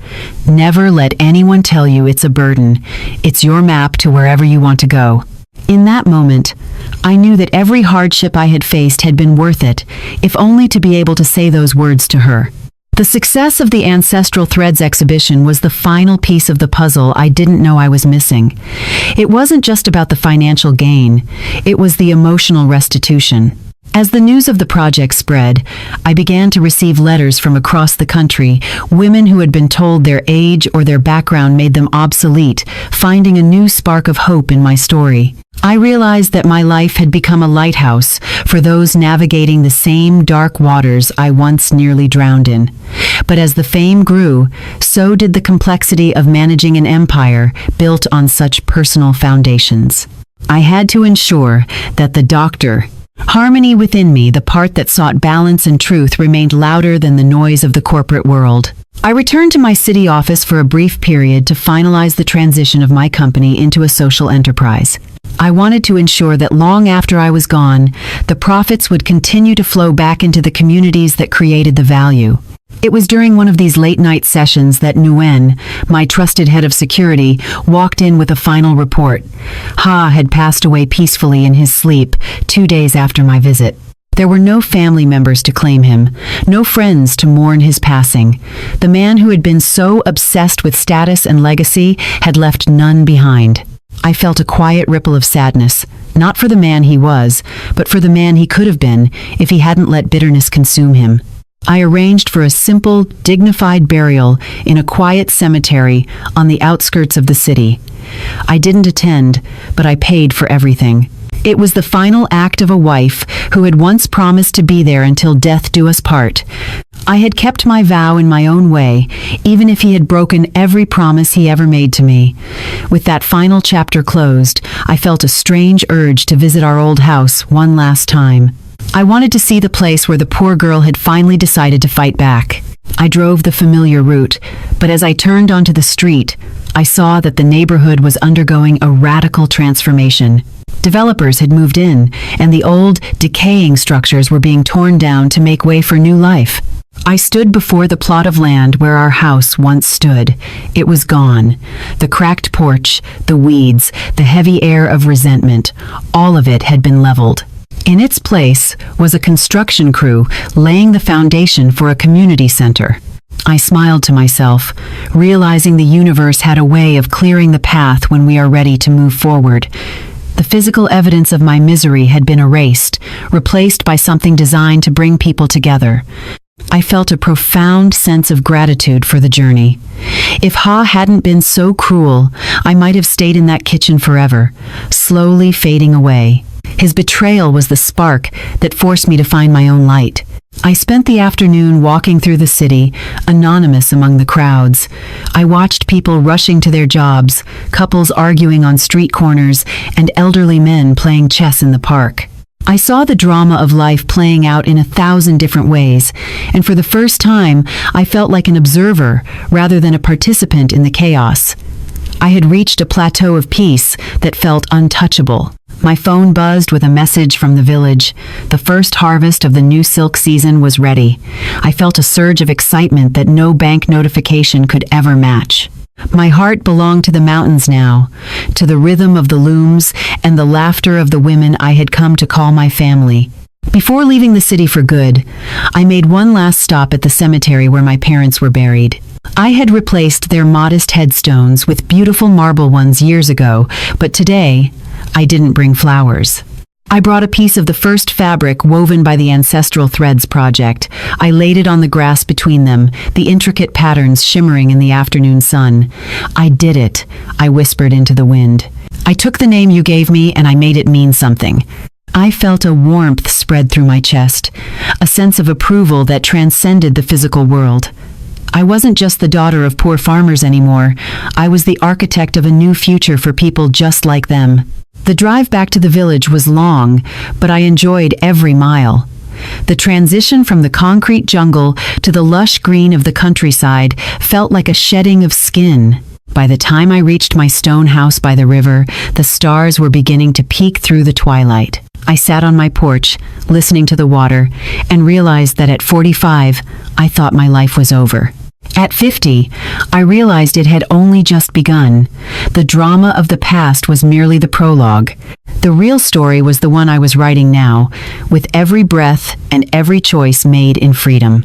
"Never let anyone tell you it's a burden. It's your map to wherever you want to go." In that moment, I knew that every hardship I had faced had been worth it, if only to be able to say those words to her. The success of the Ancestral Threads exhibition was the final piece of the puzzle I didn't know I was missing. It wasn't just about the financial gain, it was the emotional restitution. As the news of the project spread, I began to receive letters from across the country, women who had been told their age or their background made them obsolete, finding a new spark of hope in my story. I realized that my life had become a lighthouse for those navigating the same dark waters I once nearly drowned in. But as the fame grew, so did the complexity of managing an empire built on such personal foundations. I had to ensure that the harmony within me, the part that sought balance and truth, remained louder than the noise of the corporate world. I returned to my city office for a brief period to finalize the transition of my company into a social enterprise. I wanted to ensure that long after I was gone, the profits would continue to flow back into the communities that created the value. It was during one of these late-night sessions that Nguyen, my trusted head of security, walked in with a final report. Ha had passed away peacefully in his sleep 2 days after my visit. There were no family members to claim him, no friends to mourn his passing. The man who had been so obsessed with status and legacy had left none behind. I felt a quiet ripple of sadness, not for the man he was, but for the man he could have been if he hadn't let bitterness consume him. I arranged for a simple, dignified burial in a quiet cemetery on the outskirts of the city. I didn't attend, but I paid for everything. It was the final act of a wife who had once promised to be there until death do us part. I had kept my vow in my own way, even if he had broken every promise he ever made to me. With that final chapter closed, I felt a strange urge to visit our old house one last time. I wanted to see the place where the poor girl had finally decided to fight back. I drove the familiar route, but as I turned onto the street, I saw that the neighborhood was undergoing a radical transformation. Developers had moved in, and the old, decaying structures were being torn down to make way for new life. I stood before the plot of land where our house once stood. It was gone. The cracked porch, the weeds, the heavy air of resentment, all of it had been leveled. In its place was a construction crew laying the foundation for a community center. I smiled to myself, realizing the universe had a way of clearing the path when we are ready to move forward. The physical evidence of my misery had been erased, replaced by something designed to bring people together. I felt a profound sense of gratitude for the journey. If Ha hadn't been so cruel, I might have stayed in that kitchen forever, slowly fading away. His betrayal was the spark that forced me to find my own light. I spent the afternoon walking through the city, anonymous among the crowds. I watched people rushing to their jobs, couples arguing on street corners, and elderly men playing chess in the park. I saw the drama of life playing out in 1,000 different ways, and for the first time, I felt like an observer rather than a participant in the chaos. I had reached a plateau of peace that felt untouchable. My phone buzzed with a message from the village. The first harvest of the new silk season was ready. I felt a surge of excitement that no bank notification could ever match. My heart belonged to the mountains now, to the rhythm of the looms and the laughter of the women I had come to call my family. Before leaving the city for good, I made one last stop at the cemetery where my parents were buried. I had replaced their modest headstones with beautiful marble ones years ago, but today, I didn't bring flowers. I brought a piece of the first fabric woven by the Ancestral Threads project. I laid it on the grass between them, the intricate patterns shimmering in the afternoon sun. "I did it," I whispered into the wind. "I took the name you gave me and I made it mean something." I felt a warmth spread through my chest, a sense of approval that transcended the physical world. I wasn't just the daughter of poor farmers anymore. I was the architect of a new future for people just like them. The drive back to the village was long, but I enjoyed every mile. The transition from the concrete jungle to the lush green of the countryside felt like a shedding of skin. By the time I reached my stone house by the river, the stars were beginning to peek through the twilight. I sat on my porch, listening to the water, and realized that at 45, I thought my life was over. At 50, I realized it had only just begun. The drama of the past was merely the prologue. The real story was the one I was writing now, with every breath and every choice made in freedom.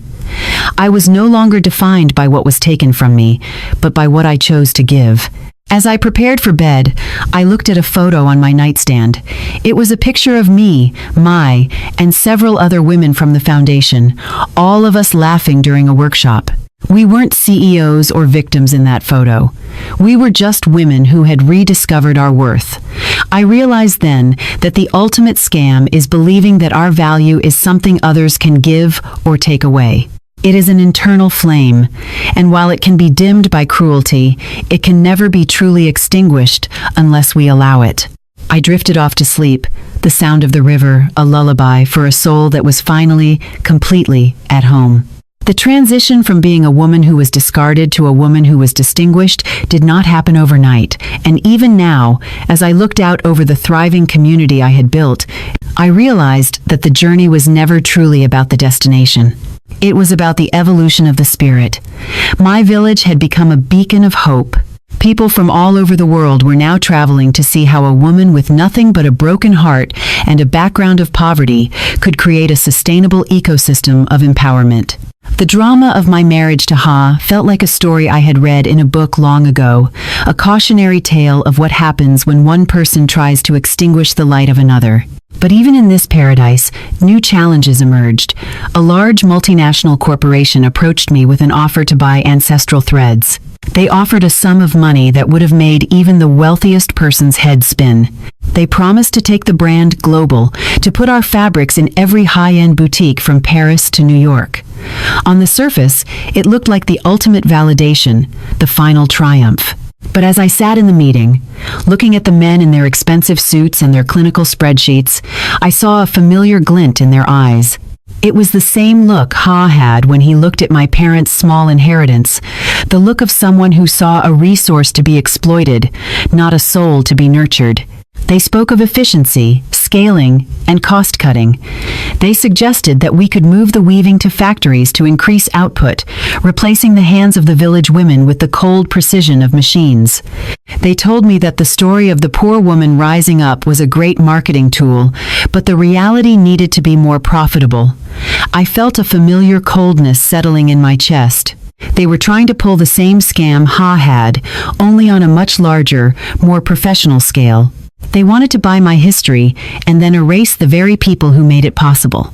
I was no longer defined by what was taken from me, but by what I chose to give. As I prepared for bed, I looked at a photo on my nightstand. It was a picture of me, and several other women from the foundation, all of us laughing during a workshop. We weren't CEOs or victims in that photo. We were just women who had rediscovered our worth. I realized then that the ultimate scam is believing that our value is something others can give or take away. It is an internal flame, and while it can be dimmed by cruelty, it can never be truly extinguished unless we allow it. I drifted off to sleep, the sound of the river, a lullaby for a soul that was finally, completely at home. The transition from being a woman who was discarded to a woman who was distinguished did not happen overnight, and even now, as I looked out over the thriving community I had built, I realized that the journey was never truly about the destination. It was about the evolution of the spirit. My village had become a beacon of hope. People from all over the world were now traveling to see how a woman with nothing but a broken heart and a background of poverty could create a sustainable ecosystem of empowerment. The drama of my marriage to Ha felt like a story I had read in a book long ago, a cautionary tale of what happens when one person tries to extinguish the light of another. But even in this paradise, new challenges emerged. A large multinational corporation approached me with an offer to buy Ancestral Threads. They offered a sum of money that would have made even the wealthiest person's head spin. They promised to take the brand global, to put our fabrics in every high-end boutique from Paris to New York. On the surface, it looked like the ultimate validation, the final triumph. But as I sat in the meeting, looking at the men in their expensive suits and their clinical spreadsheets, I saw a familiar glint in their eyes. It was the same look Ha had when he looked at my parents' small inheritance, the look of someone who saw a resource to be exploited, not a soul to be nurtured. They spoke of efficiency, scaling, and cost-cutting. They suggested that we could move the weaving to factories to increase output, replacing the hands of the village women with the cold precision of machines. They told me that the story of the poor woman rising up was a great marketing tool, but the reality needed to be more profitable. I felt a familiar coldness settling in my chest. They were trying to pull the same scam Ha had, only on a much larger, more professional scale. They wanted to buy my history and then erase the very people who made it possible.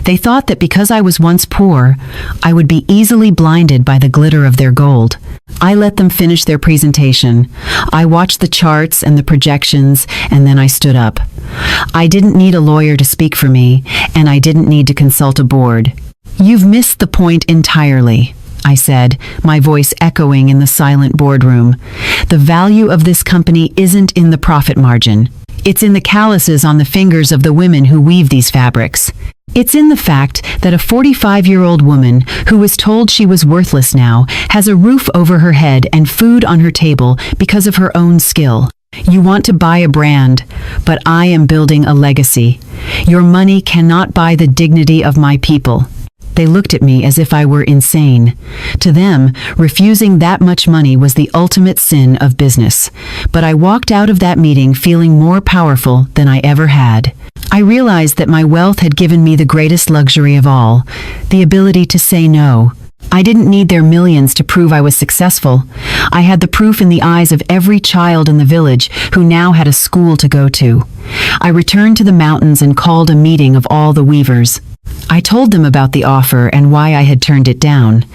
They thought that because I was once poor, I would be easily blinded by the glitter of their gold. I let them finish their presentation. I watched the charts and the projections, and then I stood up. I didn't need a lawyer to speak for me, and I didn't need to consult a board. "You've missed the point entirely," I said, my voice echoing in the silent boardroom. "The value of this company isn't in the profit margin. It's in the calluses on the fingers of the women who weave these fabrics. It's in the fact that a 45-year-old woman who was told she was worthless now has a roof over her head and food on her table because of her own skill. You want to buy a brand, but I am building a legacy. Your money cannot buy the dignity of my people." They looked at me as if I were insane. To them, refusing that much money was the ultimate sin of business. But I walked out of that meeting feeling more powerful than I ever had. I realized that my wealth had given me the greatest luxury of all, the ability to say no. I didn't need their millions to prove I was successful. I had the proof in the eyes of every child in the village who now had a school to go to. I returned to the mountains and called a meeting of all the weavers. I told them about the offer and why I had turned it down.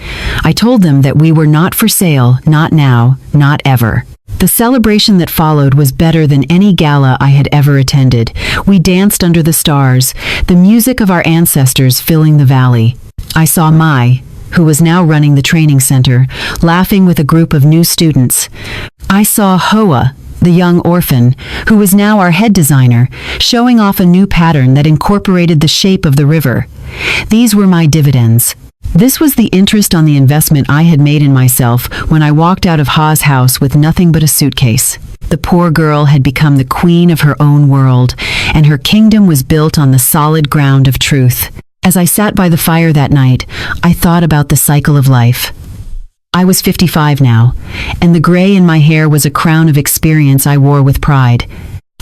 I told them that we were not for sale, not now, not ever. The celebration that followed was better than any gala I had ever attended. We danced under the stars, the music of our ancestors filling the valley. I saw Mai, who was now running the training center, laughing with a group of new students. I saw Hoa, the young orphan, who was now our head designer, showing off a new pattern that incorporated the shape of the river. These were my dividends. This was the interest on the investment I had made in myself when I walked out of Ha's house with nothing but a suitcase. The poor girl had become the queen of her own world, and her kingdom was built on the solid ground of truth. As I sat by the fire that night, I thought about the cycle of life. I was 55 now, and the gray in my hair was a crown of experience I wore with pride.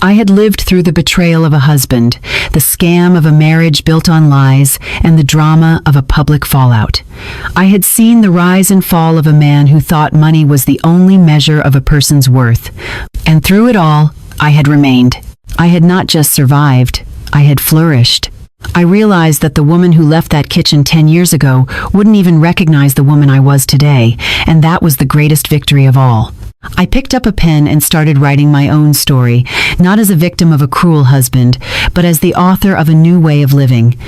I had lived through the betrayal of a husband, the scam of a marriage built on lies, and the drama of a public fallout. I had seen the rise and fall of a man who thought money was the only measure of a person's worth. And through it all, I had remained. I had not just survived, I had flourished. I realized that the woman who left that kitchen 10 years ago wouldn't even recognize the woman I was today, and that was the greatest victory of all. I picked up a pen and started writing my own story, not as a victim of a cruel husband, but as the author of a new way of living.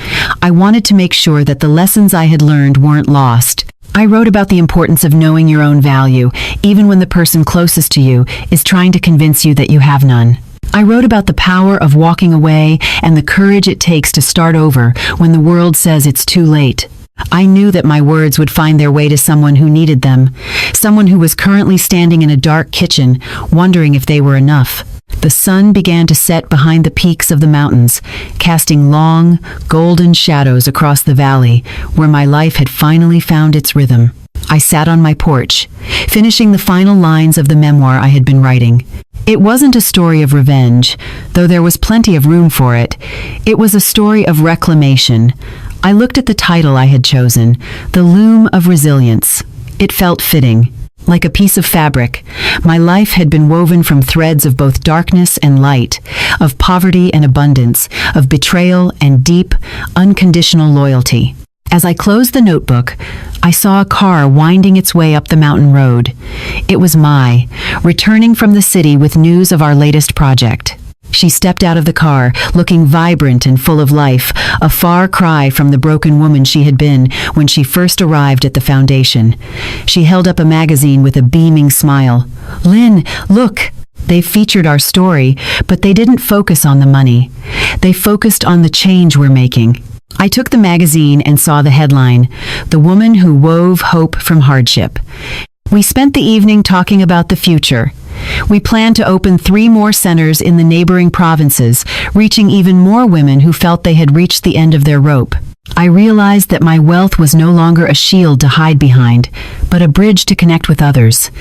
I wanted to make sure that the lessons I had learned weren't lost. I wrote about the importance of knowing your own value, even when the person closest to you is trying to convince you that you have none. I wrote about the power of walking away and the courage it takes to start over when the world says it's too late. I knew that my words would find their way to someone who needed them, someone who was currently standing in a dark kitchen, wondering if they were enough. The sun began to set behind the peaks of the mountains, casting long, golden shadows across the valley, where my life had finally found its rhythm. I sat on my porch, finishing the final lines of the memoir I had been writing. It wasn't a story of revenge, though there was plenty of room for it. It was a story of reclamation. I looked at the title I had chosen, The Loom of Resilience. It felt fitting. Like a piece of fabric, my life had been woven from threads of both darkness and light, of poverty and abundance, of betrayal and deep, unconditional loyalty. As I closed the notebook, I saw a car winding its way up the mountain road. It was Mai, returning from the city with news of our latest project. She stepped out of the car, looking vibrant and full of life, a far cry from the broken woman she had been when she first arrived at the foundation. She held up a magazine with a beaming smile. "Lynn, look! They featured our story, but they didn't focus on the money. They focused on the change we're making." I took the magazine and saw the headline, "The Woman Who Wove Hope from Hardship." We spent the evening talking about the future. We planned to open 3 more centers in the neighboring provinces, reaching even more women who felt they had reached the end of their rope. I realized that my wealth was no longer a shield to hide behind, but a bridge to connect with others.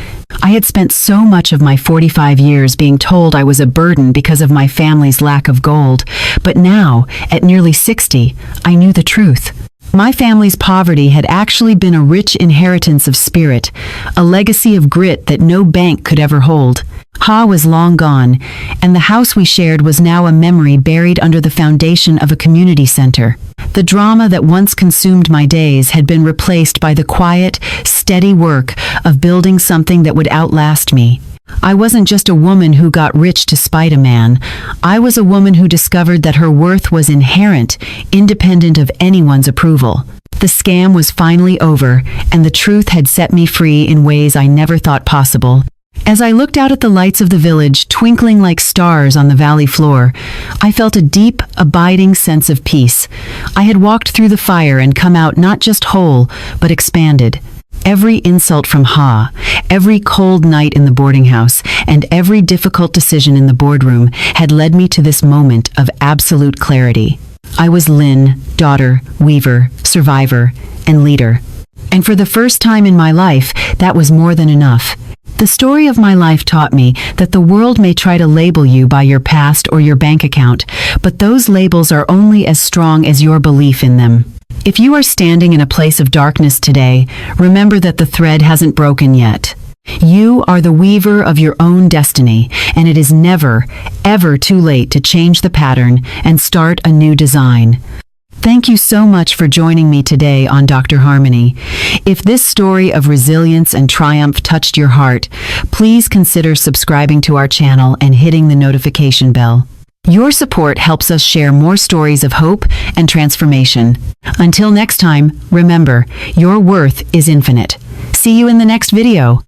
I had spent so much of my 45 years being told I was a burden because of my family's lack of gold, but now, at nearly 60, I knew the truth. My family's poverty had actually been a rich inheritance of spirit, a legacy of grit that no bank could ever hold. Ha was long gone, and the house we shared was now a memory buried under the foundation of a community center. The drama that once consumed my days had been replaced by the quiet, steady work of building something that would outlast me. I wasn't just a woman who got rich to spite a man. I was a woman who discovered that her worth was inherent, independent of anyone's approval. The scam was finally over, and the truth had set me free in ways I never thought possible. As I looked out at the lights of the village twinkling like stars on the valley floor, I felt a deep, abiding sense of peace. I had walked through the fire and come out not just whole, but expanded. Every insult from Ha, every cold night in the boarding house, and every difficult decision in the boardroom had led me to this moment of absolute clarity. I was Lynn, daughter, weaver, survivor, and leader. And for the first time in my life, that was more than enough. The story of my life taught me that the world may try to label you by your past or your bank account, but those labels are only as strong as your belief in them. If you are standing in a place of darkness today, remember that the thread hasn't broken yet. You are the weaver of your own destiny, and it is never, ever too late to change the pattern and start a new design. Thank you so much for joining me today on Dr. Harmony. If this story of resilience and triumph touched your heart, please consider subscribing to our channel and hitting the notification bell. Your support helps us share more stories of hope and transformation. Until next time, remember, your worth is infinite. See you in the next video.